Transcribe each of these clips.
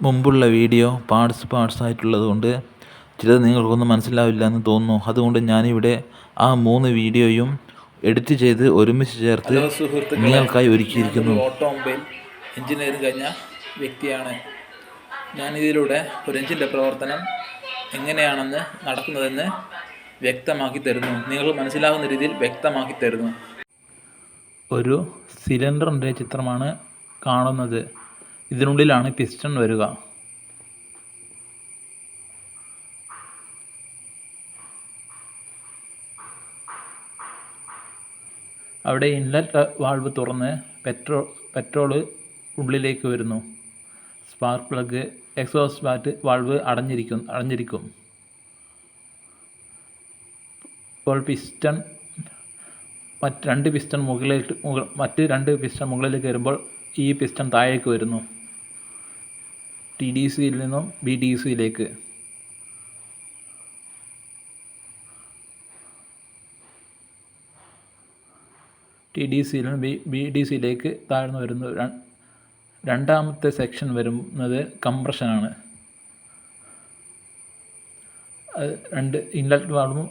മുമ്പുള്ള video parts ആയിട്ടുള്ളത് കൊണ്ട് ചിലത് നിങ്ങൾക്കൊന്നും മനസ്സിലാവില്ല എന്ന് തോന്നുന്നു. അതുകൊണ്ട് ഞാനിവിടെ ആ 3 വീഡിയോയും എഡിറ്റ് ചെയ്ത് ഒരുമിച്ച് ചേർത്ത് നിങ്ങൾക്കായി ഒരുക്കിയിരിക്കുന്നു. ഓട്ടോമൊബൈൽ എഞ്ചിനീയറിംഗ് കഴിഞ്ഞ വ്യക്തിയാണ്. ഞാനിതിലൂടെ ഒരു എഞ്ചിൻ്റെ പ്രവർത്തനം എങ്ങനെയാണെന്ന് നടക്കുന്നതെന്ന് വ്യക്തമാക്കി തരുന്നു. നിങ്ങൾക്ക് മനസ്സിലാകുന്ന രീതിയിൽ വ്യക്തമാക്കി തരുന്നു. ഒരു സിലിണ്ടറിൻ്റെ ചിത്രമാണ് കാണുന്നത്. ഇതിനുള്ളിലാണ് പിസ്റ്റൺ വരിക. അവിടെ ഇൻലെറ്റ് വാൾവ് തുറന്ന് പെട്രോള് ഉള്ളിലേക്ക് വരുന്നു. സ്പാർക്ക് പ്ലഗ്, എക്സോസ്റ്റ് വാൾവ് അടഞ്ഞിരിക്കും. ഇപ്പോൾ മറ്റ് രണ്ട് പിസ്റ്റൺ മുകളിലേക്ക് വരുമ്പോൾ ഈ പിസ്റ്റൺ താഴേക്ക് വരുന്നു. TDCയിൽ നിന്നും BDCയിലേക്ക്. TDCയിൽ നിന്ന് BDCയിലേക്ക് താഴ്ന്നു വരുന്നു. രണ്ടാമത്തെ സെക്ഷൻ വരുന്നത് കംപ്രഷനാണ്. രണ്ട് ഇൻലെറ്റ് വാൾവും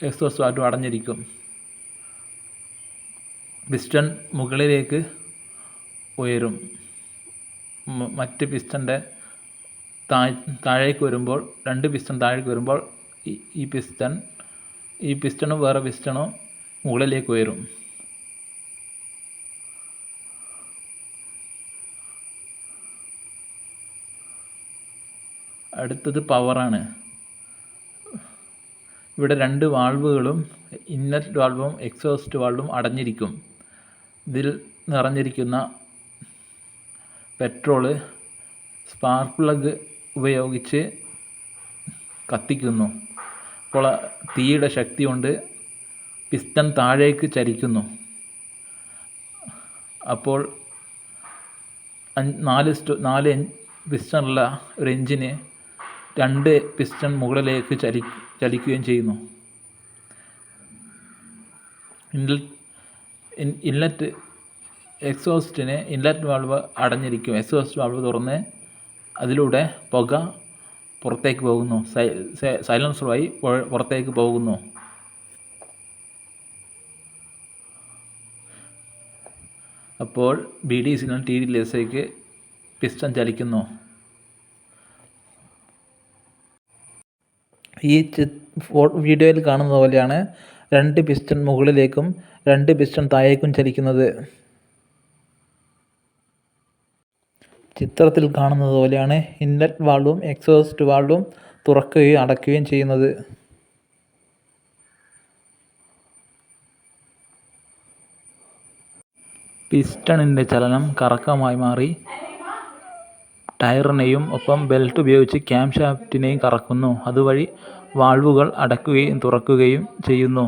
എക്സോസ്റ്റ് വാൽവും അടഞ്ഞിരിക്കും. പിസ്റ്റൺ മുകളിലേക്ക് ഉയരും. മറ്റ് പിസ്റ്റൻ്റെ താഴേക്ക് വരുമ്പോൾ, രണ്ട് പിസ്റ്റൺ താഴേക്ക് വരുമ്പോൾ ഈ പിസ്റ്റണും വേറെ പിസ്റ്റണും മുകളിലേക്ക് ഉയരും. അടുത്തത് പവറാണ്. ഇവിടെ രണ്ട് വാൾവുകളും ഇൻലെറ്റ് വാൾവും എക്സോസ്റ്റ് വാൾവും അടഞ്ഞിരിക്കും. ഇതിൽ നിറഞ്ഞിരിക്കുന്ന പെട്രോള് സ്പാർക്ക് പ്ലഗ് ഉപയോഗിച്ച് കത്തിക്കുന്നു. അപ്പോൾ തീയുടെ ശക്തി കൊണ്ട് പിസ്റ്റൺ താഴേക്ക് ചലിക്കുന്നു. അപ്പോൾ 4 പിസ്റ്റണുള്ള ഒരു എഞ്ചിന് 2 പിസ്റ്റൺ മുകളിലേക്ക് ചലിക്കുകയും ചെയ്യുന്നു. എക്സോസ്റ്റിന് ഇൻലെറ്റ് വാൾവ് അടഞ്ഞിരിക്കും. എക്സോസ്റ്റ് വാൾവ് തുറന്ന് അതിലൂടെ പുക പുറത്തേക്ക് പോകുന്നു. സൈലൻസർ വഴി പുറത്തേക്ക് പോകുന്നു. അപ്പോൾ BDCയിൽ നിന്ന് TDCയിലേക്ക് പിസ്റ്റൺ ചലിക്കുന്നു. ഈ വീഡിയോയിൽ കാണുന്ന പോലെയാണ് 2 പിസ്റ്റൺ മുകളിലേക്കും 2 പിസ്റ്റൺ താഴേക്കും ചലിക്കുന്നത്. ചിത്രത്തിൽ കാണുന്നത് പോലെയാണ് ഇൻലെറ്റ് വാൾവും എക്സോസ്റ്റ് വാൾവും തുറക്കുകയും അടയ്ക്കുകയും ചെയ്യുന്നത്. പിസ്റ്റണിൻ്റെ ചലനം കറക്കമായി മാറി ടയറിനെയും ഒപ്പം ബെൽറ്റ് ഉപയോഗിച്ച് ക്യാം ഷാഫ്റ്റിനെയും കറക്കുന്നു. അതുവഴി വാൾവുകൾ അടയ്ക്കുകയും തുറക്കുകയും ചെയ്യുന്നു.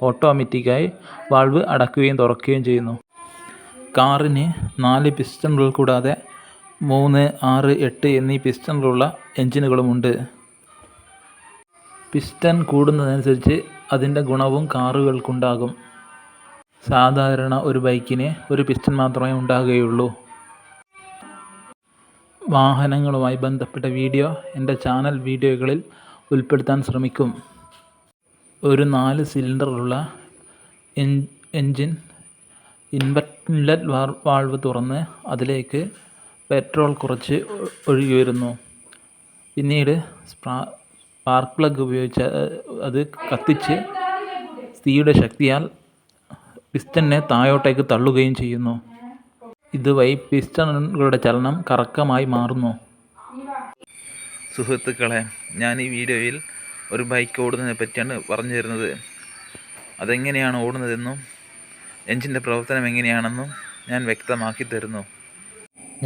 ഓട്ടോമാറ്റിക്കായി വാൾവ് അടയ്ക്കുകയും തുറക്കുകയും ചെയ്യുന്നു. കാറിന് 4 പിസ്റ്റണുകൾ കൂടാതെ 3, 6, 8 എന്നീ പിസ്റ്റണുകളുള്ള എഞ്ചിനുകളുമുണ്ട്. പിസ്റ്റൺ കൂടുന്നതനുസരിച്ച് അതിൻ്റെ ഗുണവും കാറുകൾക്കുണ്ടാകും. സാധാരണ ഒരു ബൈക്കിന് ഒരു പിസ്റ്റൺ മാത്രമേ ഉണ്ടാകുകയുള്ളൂ. വാഹനങ്ങളുമായി ബന്ധപ്പെട്ട വീഡിയോ എൻ്റെ ചാനൽ വീഡിയോകളിൽ ഉൾപ്പെടുത്താൻ ശ്രമിക്കും. ഒരു 4 സിലിണ്ടറുള്ള എൻജിൻ ഇൻലെറ്റ് വാൾവ് തുറന്ന് അതിലേക്ക് പെട്രോൾ കുറച്ച് ഒഴുകി വരുന്നു. പിന്നീട് സ്പാർക്ക് പ്ലഗ് ഉപയോഗിച്ച് അത് കത്തിച്ച് തീയുടെ ശക്തിയാൽ പിസ്റ്റണിനെ താഴോട്ടേക്ക് തള്ളുകയും ചെയ്യുന്നു. ഇതുവഴി പിസ്റ്റണുകളുടെ ചലനം കറക്കമായി മാറുന്നു. സുഹൃത്തുക്കളെ, ഞാൻ ഈ വീഡിയോയിൽ ഒരു ബൈക്ക് ഓടുന്നതിനെ പറ്റിയാണ് പറഞ്ഞു തരുന്നത്. അതെങ്ങനെയാണ് ഓടുന്നതെന്നും എഞ്ചിൻ്റെ പ്രവർത്തനം എങ്ങനെയാണെന്നും ഞാൻ വ്യക്തമാക്കി തരുന്നു.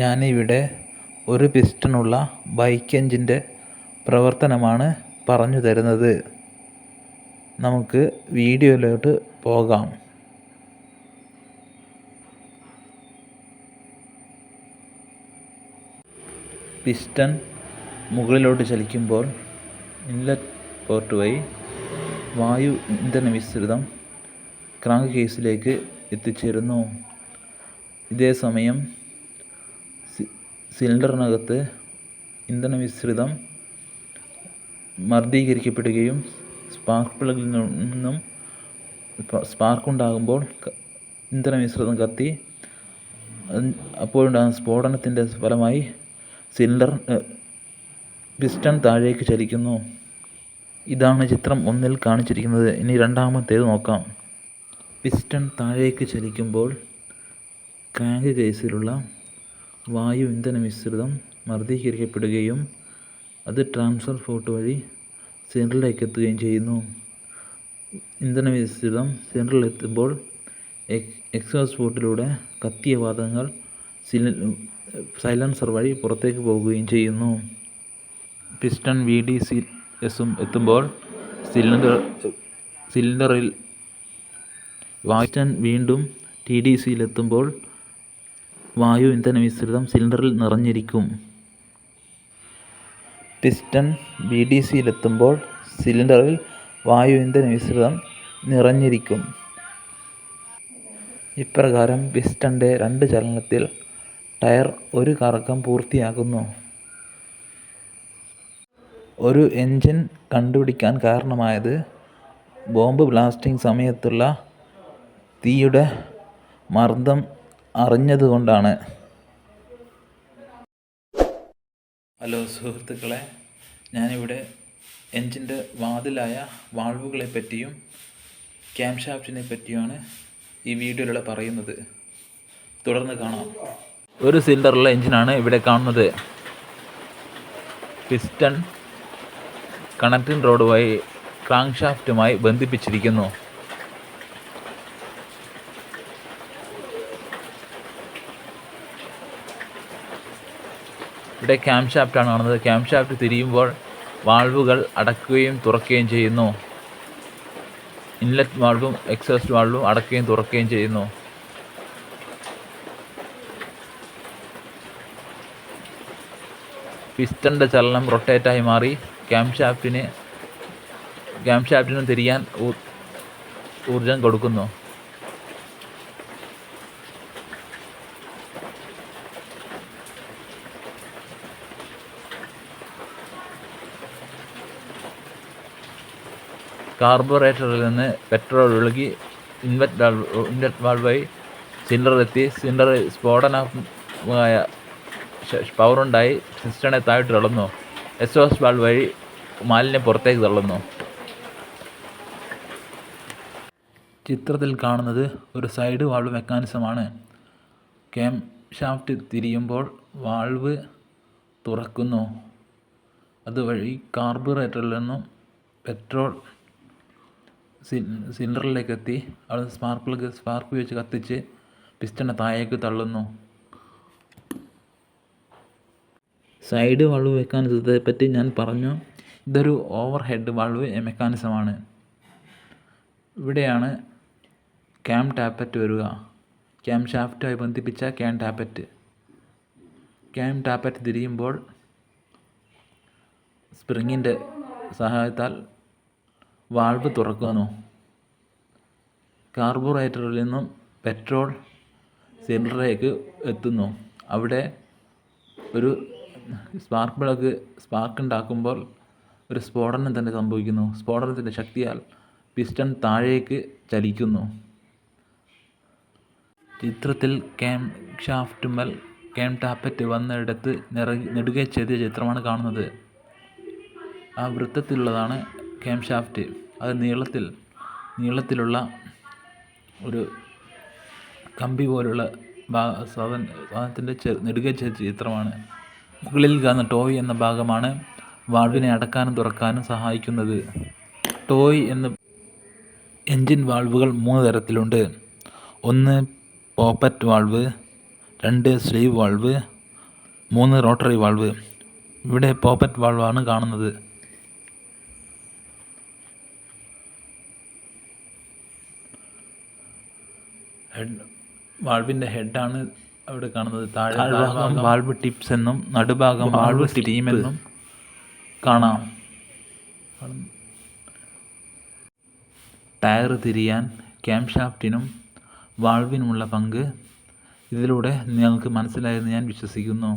ഞാനിവിടെ ഒരു പിസ്റ്റണുള്ള ബൈക്ക് എഞ്ചിൻ്റെ പ്രവർത്തനമാണ് പറഞ്ഞു തരുന്നത്. നമുക്ക് വീഡിയോയിലോട്ട് പോകാം. പിസ്റ്റൺ മുകളിലോട്ട് ചലിക്കുമ്പോൾ ഇൻലെറ്റ് പോർട്ട് വഴി വായു ഇന്ധന മിശ്രിതം ക്രാങ്ക് കേസിലേക്ക് എത്തിച്ചേരുന്നു. ഇതേ സമയം സിലിണ്ടറിനകത്ത് ഇന്ധന മിശ്രിതം മർദ്ദീകരിക്കപ്പെടുകയും സ്പാർക്ക് പ്ലഗിൽ നിന്നും സ്പാർക്കുണ്ടാകുമ്പോൾ ഇന്ധന മിശ്രിതം കത്തി അപ്പോഴുണ്ടാകുന്ന സ്ഫോടനത്തിൻ്റെ ഫലമായി പിസ്റ്റൺ താഴേക്ക് ചലിക്കുന്നു. ഇതാണ് ചിത്രം 1-ൽ കാണിച്ചിരിക്കുന്നത്. ഇനി രണ്ടാമത്തേത് നോക്കാം. പിസ്റ്റൺ താഴേക്ക് ചലിക്കുമ്പോൾ ക്രാങ്ക് കേസിലുള്ള വായു ഇന്ധന മിശ്രിതം മർദ്ദീകരിക്കപ്പെടുകയും അത് ട്രാൻസ്ഫർ പോർട്ട് വഴി സിലിണ്ടറിലേക്ക് എത്തുകയും ചെയ്യുന്നു. ഇന്ധന മിശ്രിതം സിലിണ്ടറിലെത്തുമ്പോൾ എക്സോസ്റ്റ് പോർട്ടിലൂടെ കത്തിയ വാതകങ്ങൾ സൈലൻസർ വഴി പുറത്തേക്ക് പോകുകയും ചെയ്യുന്നു. പിസ്റ്റൺ VDCSഉം എത്തുമ്പോൾ സിലിണ്ടറിൽ പിസ്റ്റൺ വീണ്ടും TDCയിലെത്തുമ്പോൾ വായു ഇന്ധന മിശ്രിതം സിലിണ്ടറിൽ നിറഞ്ഞിരിക്കും. പിസ്റ്റൺ VDCയിലെത്തുമ്പോൾ സിലിണ്ടറിൽ വായു ഇന്ധന മിശ്രിതം നിറഞ്ഞിരിക്കും. ഇപ്രകാരം പിസ്റ്റണിൻ്റെ 2 ചലനത്തിൽ ടയർ ഒരു കറക്കം പൂർത്തിയാക്കുന്നു. ഒരു എൻജിൻ കണ്ടുപിടിക്കാൻ കാരണമായത് ബോംബ് ബ്ലാസ്റ്റിംഗ് സമയത്തുള്ള തീയുടെ മർദ്ദം അറിഞ്ഞതുകൊണ്ടാണ്. ഹലോ സുഹൃത്തുക്കളെ, ഞാനിവിടെ എൻജിൻ്റെ വാതിലായ വാൾവുകളെ പറ്റിയും ക്യാം ഷാഫ്റ്റിനെ പറ്റിയുമാണ് ഈ വീഡിയോയിലൂടെ പറയുന്നത്. തുടർന്ന് കാണാം. ഒരു സിലിണ്ടറുള്ള എൻജിനാണ് ഇവിടെ കാണുന്നത്. പിസ്റ്റൺ കണക്റ്റിംഗ് റോഡ് വഴി ക്രാങ്ക് ഷാഫ്റ്റുമായി ബന്ധിപ്പിച്ചിരിക്കുന്നു. ഇവിടെ ക്യാം ഷാഫ്റ്റാണ് കാണുന്നത്. ക്യാം ഷാഫ്റ്റ് തിരിയുമ്പോൾ വാൾവുകൾ അടയ്ക്കുകയും തുറക്കുകയും ചെയ്യുന്നു. ഇൻലെറ്റ് വാൾവും എക്സോസ്റ്റ് വാൾവും അടയ്ക്കുകയും തുറക്കുകയും ചെയ്യുന്നു. പിസ്റ്റണിൻ്റെ ചലനം റൊട്ടേറ്റായി മാറി ക്യാം ഷാഫ്റ്റിനും തിരിയാൻ ഊർജം കൊടുക്കുന്നു. കാർബറേറ്ററിൽ നിന്ന് പെട്രോൾ ഒഴുകി ഇൻലെറ്റ് വാൾവ് വഴി സിലിണ്ടറിലെത്തി സിലിണ്ടറിൽ സ്ഫോടനമായ പവറുണ്ടായി പിസ്റ്റണെ താഴ്ത്തി തള്ളുന്നു. എക്സോസ്റ്റ് വാൾവ് വഴി മാലിന്യം പുറത്തേക്ക് തള്ളുന്നു. ചിത്രത്തിൽ കാണുന്നത് ഒരു സൈഡ് വാൾവ് മെക്കാനിസമാണ്. ക്യാം ഷാഫ്റ്റ് തിരിയുമ്പോൾ വാൾവ് തുറക്കുന്നു. അതുവഴി കാർബറേറ്ററിൽ നിന്നും പെട്രോൾ സിലിണ്ടറിലേക്ക് എത്തി അവിടെ സ്പാർക്ക് വെച്ച് കത്തിച്ച് പിസ്റ്റണെ താഴേക്ക് തള്ളുന്നു. സൈഡ് വാൾവ് മെക്കാനിസത്തെ പറ്റി ഞാൻ പറഞ്ഞു. ഇതൊരു ഓവർ ഹെഡ് വാൾവ് മെക്കാനിസമാണ്. ഇവിടെയാണ് ക്യാം ടാപ്പറ്റ് വരിക. ക്യാം ഷാഫ്റ്റുമായി ബന്ധിപ്പിച്ച ക്യാം ടാപ്പറ്റ് തിരിയുമ്പോൾ സ്പ്രിങ്ങിൻ്റെ സഹായത്താൽ വാൾവ് തുറക്കുന്നു. കാർബറേറ്ററിൽ നിന്നും പെട്രോൾ സിലിണ്ടറിലേക്ക് എത്തുന്നു. അവിടെ ഒരു സ്പാർക്ക് ഉണ്ടാക്കുമ്പോൾ ഒരു സ്ഫോടനം തന്നെ സംഭവിക്കുന്നു. സ്ഫോടനത്തിൻ്റെ ശക്തിയാൽ പിസ്റ്റൺ താഴേക്ക് ചലിക്കുന്നു. ചിത്രത്തിൽ ക്യാം ഷാഫ്റ്റുമേൽ ക്യാം ടാപ്പറ്റ് വന്നിടത്ത് നെടുകെ ചെറിയ ചിത്രമാണ് കാണുന്നത്. ആ വൃത്തത്തിലുള്ളതാണ് ക്യാം ഷാഫ്റ്റ്. അത് നീളത്തിലുള്ള ഒരു കമ്പി പോലുള്ള സാധനത്തിൻ്റെ നെടുകെ ചിത്രമാണ്. മുകളിൽ കാണുന്ന ടോയ് എന്ന ഭാഗമാണ് വാൾവിനെ അടക്കാനും തുറക്കാനും സഹായിക്കുന്നത്. ടോയ് എന്ന എൻജിൻ വാൾവുകൾ 3 തരത്തിലുണ്ട്. 1 poppet valve, 2 sleeve valve, 3 rotary valve. ഇവിടെ പോപ്പറ്റ് വാൾവാണ് കാണുന്നത്. വാൾവിൻ്റെ ഹെഡാണ് അവിടെ കാണുന്നത്. താഴെ ഭാഗം വാൾവ് ടിപ്സ് എന്നും നടുഭാഗം വാൾവ് സ്റ്റീം എന്നും കാണാം. ടയർ തിരിയാൻ ക്യാം ഷാഫ്റ്റിനും വാൾവിനുമുള്ള പങ്ക് ഇതിലൂടെ നിങ്ങൾക്ക് മനസ്സിലായെന്ന് ഞാൻ വിശ്വസിക്കുന്നു.